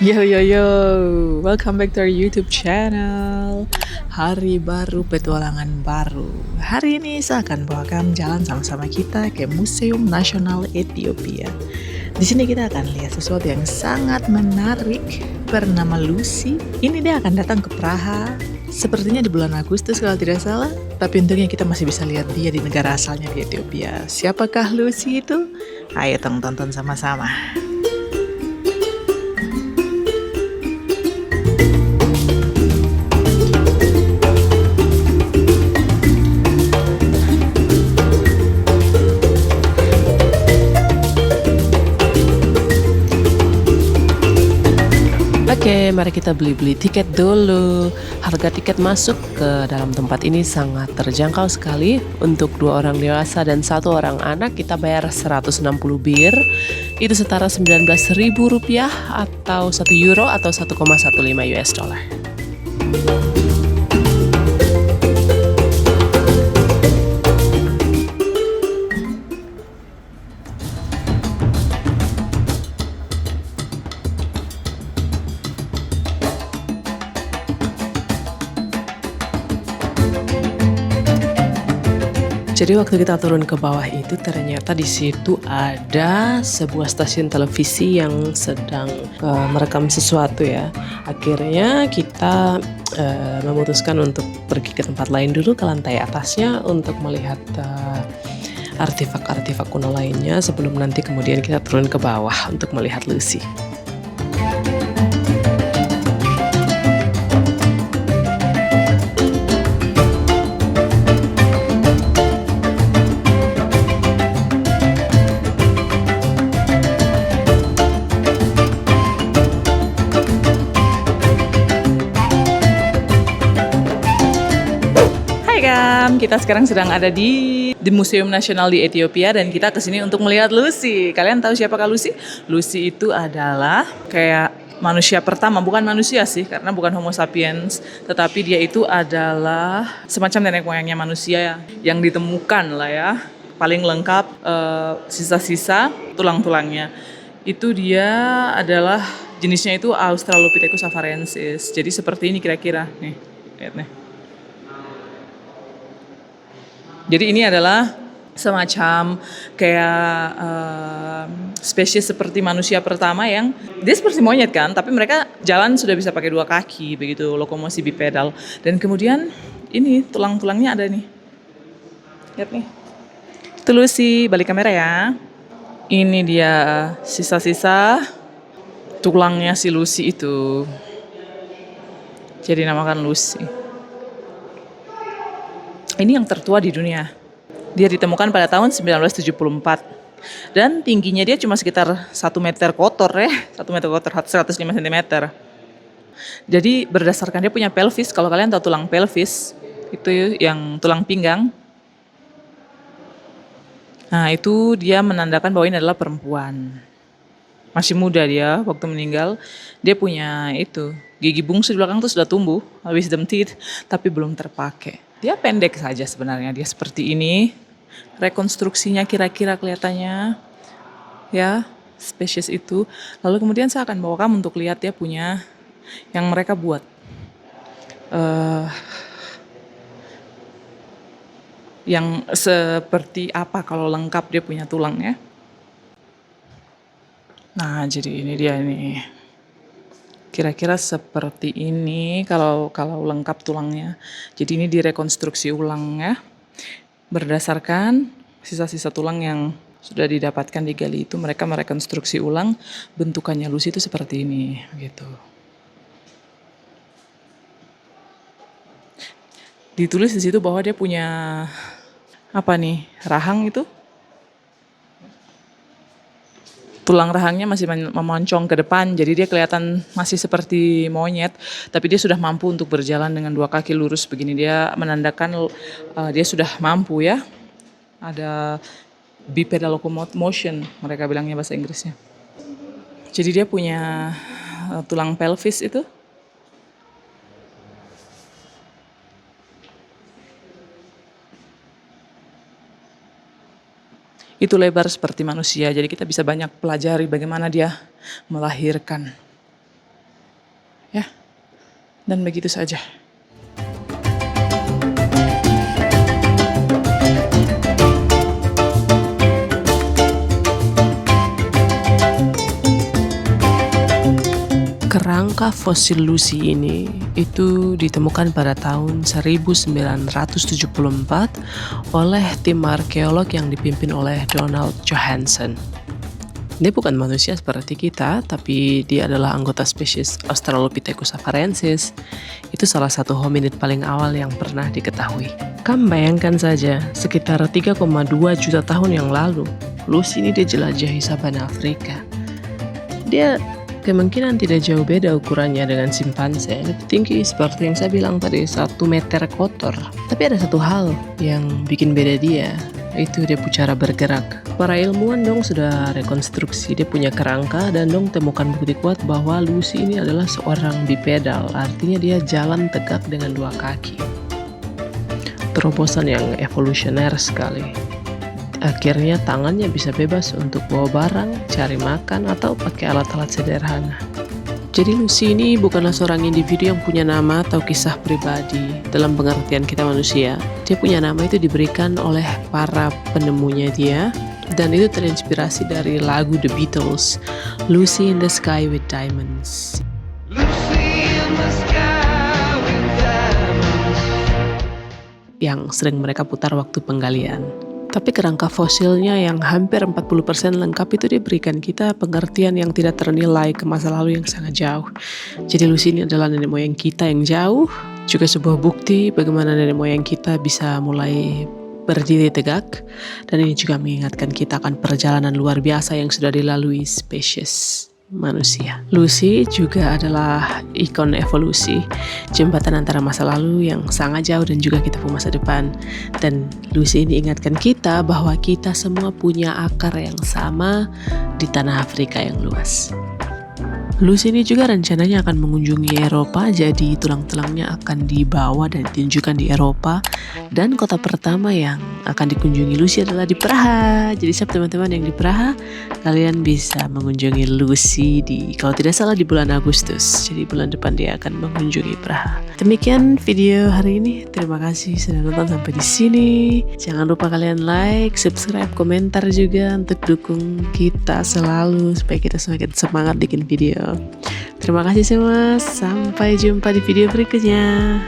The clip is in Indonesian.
Yo yo yo, welcome back to our YouTube channel. Hari baru, petualangan baru. Hari ini saya akan bawakan jalan sama-sama kita ke Museum Nasional Ethiopia. Di sini kita akan lihat sesuatu yang sangat menarik bernama Lucy. Ini dia akan datang ke Praha. Sepertinya di bulan Agustus kalau tidak salah. Tapi untungnya kita masih bisa lihat dia di negara asalnya di Ethiopia. Siapakah Lucy itu? Ayo tonton sama-sama. Oke, mari kita beli tiket dulu. Harga tiket masuk ke dalam tempat ini sangat terjangkau sekali. Untuk 2 orang dewasa dan 1 orang anak kita bayar 160 bir. Itu setara 19.000 rupiah atau 1 euro atau 1,15 US dollar. Jadi waktu kita turun ke bawah itu ternyata di situ ada sebuah stasiun televisi yang sedang merekam sesuatu ya. Akhirnya kita memutuskan untuk pergi ke tempat lain dulu ke lantai atasnya untuk melihat artefak-artefak kuno lainnya sebelum nanti kemudian kita turun ke bawah untuk melihat Lucy. Kita sekarang sedang ada di Museum Nasional di Ethiopia dan kita kesini untuk melihat Lucy. Kalian tahu siapakah Lucy? Lucy itu adalah kayak manusia pertama, bukan manusia sih karena bukan Homo sapiens, tetapi dia itu adalah semacam nenek moyangnya manusia yang ditemukan lah ya, paling lengkap sisa-sisa tulang-tulangnya. Itu dia adalah jenisnya itu Australopithecus afarensis. Jadi seperti ini kira-kira nih, lihat nih. Jadi ini adalah semacam kayak spesies seperti manusia pertama yang dia seperti monyet kan, tapi mereka jalan sudah bisa pakai 2 kaki begitu, lokomosi bipedal. Dan kemudian ini tulang-tulangnya ada nih. Lihat nih. Itu Lucy, balik kamera ya. Ini dia sisa-sisa tulangnya si Lucy itu. Jadi namakan Lucy. Ini yang tertua di dunia. Dia ditemukan pada tahun 1974. Dan tingginya dia cuma sekitar 1 meter kotor ya. 1 meter kotor, 105 cm. Jadi berdasarkan dia punya pelvis, kalau kalian tahu tulang pelvis, itu yang tulang pinggang. Nah itu dia menandakan bahwa ini adalah perempuan. Masih muda dia waktu meninggal. Dia punya itu, gigi bungsu di belakang tuh sudah tumbuh, wisdom teeth, tapi belum terpakai. Dia pendek saja sebenarnya, dia seperti ini. Rekonstruksinya kira-kira kelihatannya ya, spesies itu. Lalu kemudian saya akan bawa kamu untuk lihat dia punya yang mereka buat. Yang seperti apa kalau lengkap dia punya tulang ya. Nah, jadi ini dia nih. Kira-kira seperti ini kalau lengkap tulangnya. Jadi ini direkonstruksi ulang ya. Berdasarkan sisa-sisa tulang yang sudah didapatkan digali itu, mereka merekonstruksi ulang bentukannya Lucy itu seperti ini gitu. Ditulis di situ bahwa dia punya apa nih? Rahang itu. Tulang rahangnya masih memoncong ke depan, jadi dia kelihatan masih seperti monyet, tapi dia sudah mampu untuk berjalan dengan 2 kaki lurus begini. Dia menandakan dia sudah mampu ya. Ada bipedal locomotion, mereka bilangnya bahasa Inggrisnya. Jadi dia punya tulang pelvis itu. Itu lebar seperti manusia, jadi kita bisa banyak pelajari bagaimana dia melahirkan. Ya, dan begitu saja. Kerangka fosil Lucy ini itu ditemukan pada tahun 1974 oleh tim arkeolog yang dipimpin oleh Donald Johansen. Dia bukan manusia seperti kita, tapi dia adalah anggota spesies Australopithecus afarensis. Itu salah satu hominid paling awal yang pernah diketahui. Kamu bayangkan saja, sekitar 3,2 juta tahun yang lalu, Lucy ini dia jelajahi sabana Afrika. Dia kemungkinan tidak jauh beda ukurannya dengan simpanse. Lebih tinggi seperti yang saya bilang tadi, 1 meter kotor. Tapi ada satu hal yang bikin beda dia, itu dia cara bergerak. Para ilmuwan dong sudah rekonstruksi dia punya kerangka dan dong temukan bukti kuat bahwa Lucy ini adalah seorang bipedal. Artinya dia jalan tegak dengan 2 kaki. Terobosan yang evolusioner sekali. Akhirnya tangannya bisa bebas untuk bawa barang, cari makan, atau pakai alat-alat sederhana. Jadi Lucy ini bukanlah seorang individu yang punya nama atau kisah pribadi dalam pengertian kita manusia. Dia punya nama itu diberikan oleh para penemunya dia, dan itu terinspirasi dari lagu The Beatles, Lucy in the Sky with Diamonds. Yang sering mereka putar waktu penggalian. Tapi kerangka fosilnya yang hampir 40% lengkap itu diberikan kita pengertian yang tidak ternilai ke masa lalu yang sangat jauh. Jadi Lucy ini adalah nenek moyang kita yang jauh, juga sebuah bukti bagaimana nenek moyang kita bisa mulai berdiri tegak, dan ini juga mengingatkan kita akan perjalanan luar biasa yang sudah dilalui spesies manusia. Lucy juga adalah ikon evolusi, jembatan antara masa lalu yang sangat jauh dan juga kita punya masa depan. Dan Lucy ini ingatkan kita bahwa kita semua punya akar yang sama di tanah Afrika yang luas. Lucy ini juga rencananya akan mengunjungi Eropa, jadi tulang-tulangnya akan dibawa dan ditunjukkan di Eropa. Dan kota pertama yang akan dikunjungi Lucy adalah di Praha. Jadi siap teman-teman yang di Praha, kalian bisa mengunjungi Lucy kalau tidak salah di bulan Agustus. Jadi bulan depan dia akan mengunjungi Praha. Demikian video hari ini. Terima kasih sudah nonton sampai di sini. Jangan lupa kalian like, subscribe, komentar juga untuk dukung kita selalu supaya kita semakin semangat bikin video. Terima kasih semua. Sampai jumpa di video berikutnya.